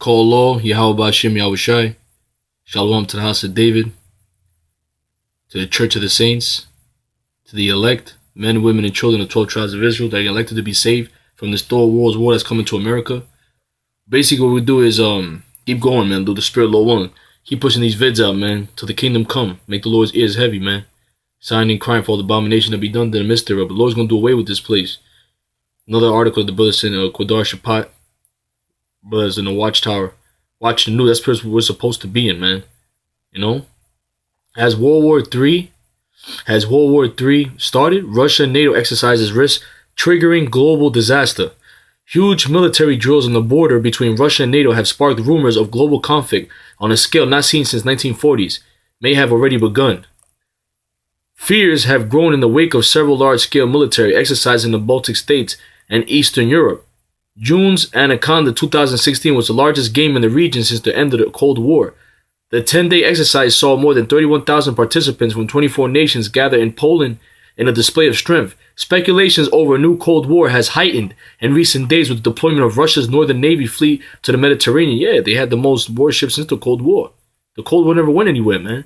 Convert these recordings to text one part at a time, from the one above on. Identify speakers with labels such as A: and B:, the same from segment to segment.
A: Kolo, Yahweh Bashem Yahushai, Shalom to the house of David, to the church of the saints, to the elect, men, women, and children of 12 tribes of Israel that are elected to be saved from this third world war that's coming to America. Basically, what we do is keep going, man. Do the spirit Lord willing. Keep pushing these vids out, man, till the kingdom come. Make the Lord's ears heavy, man. Sighing and crying for all the abomination to be done to the midst thereof. The Lord's going to do away with this place. Another article the brothers in Quadar Shapat, brothers in the Watchtower, watching the news. That's where we're supposed to be in, man. You know? Has World War III started? Russia and NATO exercises risk triggering global disaster. Huge military drills on the border between Russia and NATO have sparked rumors of global conflict on a scale not seen since 1940s. May have already begun. Fears have grown in the wake of several large-scale military exercises in the Baltic states and Eastern Europe. June's Anaconda 2016 was the largest game in the region since the end of the Cold War. The 10-day exercise saw more than 31,000 participants from 24 nations gather in Poland in a display of strength. Speculations over a new Cold War has heightened in recent days with the deployment of Russia's Northern Navy fleet to the Mediterranean. Yeah, they had the most warships since the Cold War. The Cold War never went anywhere, man.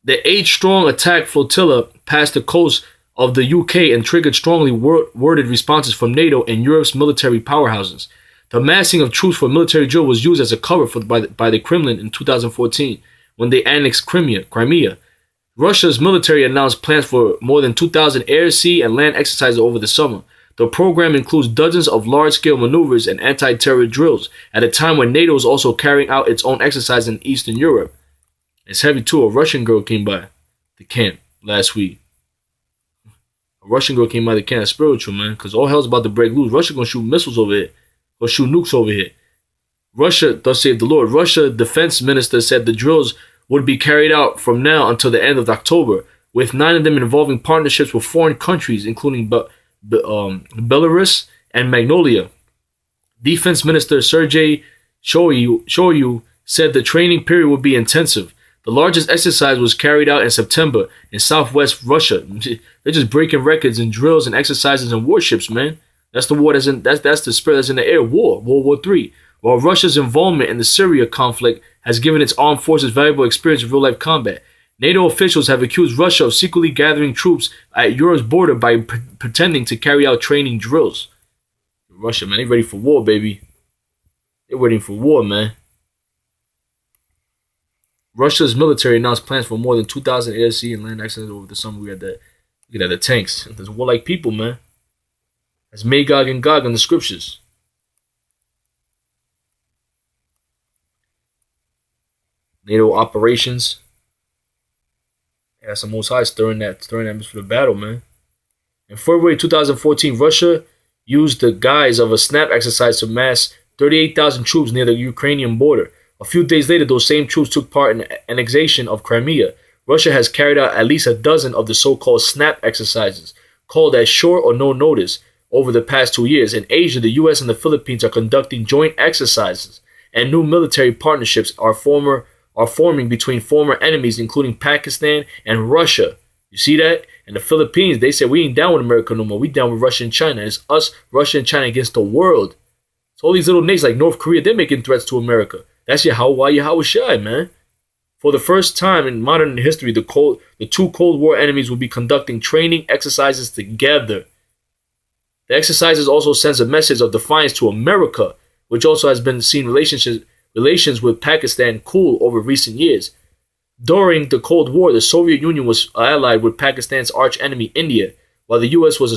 A: The 8-strong attack flotilla passed the coast of the UK and triggered strongly worded responses from NATO and Europe's military powerhouses. The massing of troops for a military drill was used as a cover by the Kremlin in 2014 when they annexed Crimea. Russia's military announced plans for more than 2,000 air, sea, and land exercises over the summer. The program includes dozens of large-scale maneuvers and anti-terror drills at a time when NATO is also carrying out its own exercise in Eastern Europe. It's heavy too. A Russian girl came by the camp last week. A Russian girl came by the camp. That's spiritual, man, because all hell's about to break loose. Russia gonna shoot missiles over here. Gonna shoot nukes over here. Russia, thus save the Lord. Russia defense minister said the drills would be carried out from now until the end of October, with 9 of them involving partnerships with foreign countries, including Belarus and Mongolia. Defense Minister Sergei Shoigu said the training period would be intensive. The largest exercise was carried out in September in southwest Russia. They're just breaking records in drills and exercises and warships, man. That's the war that's the spirit that's in the air. World War III. While Russia's involvement in the Syria conflict has given its armed forces valuable experience in real-life combat, NATO officials have accused Russia of secretly gathering troops at Europe's border by pretending to carry out training drills. Russia, man, they ready for war, baby. They're waiting for war, man. Russia's military announced plans for more than 2,000 air, sea, and land exercises over the summer. We had the tanks. There's warlike people, man. That's Magog and Gog in the scriptures. NATO operations. Yeah, that's the Most High stirring that atmosphere of battle, man. In February 2014, Russia used the guise of a snap exercise to mass 38,000 troops near the Ukrainian border. A few days later, those same troops took part in the annexation of Crimea. Russia has carried out at least a dozen of the so-called snap exercises, called at short or no notice, over the past 2 years. In Asia, the U.S. and the Philippines are conducting joint exercises, and new military partnerships are forming between former enemies, including Pakistan and Russia. You see that? And the Philippines, they said, we ain't down with America no more. We down with Russia and China. It's us, Russia and China against the world. So all these little nations like North Korea, they're making threats to America. That's Yahweh Shai, man. For the first time in modern history, the two Cold War enemies will be conducting training exercises together. The exercises also sends a message of defiance to America, which also has been seen relations with Pakistan cool over recent years. During the Cold War, the Soviet Union was allied with Pakistan's arch enemy, India, while the U.S. was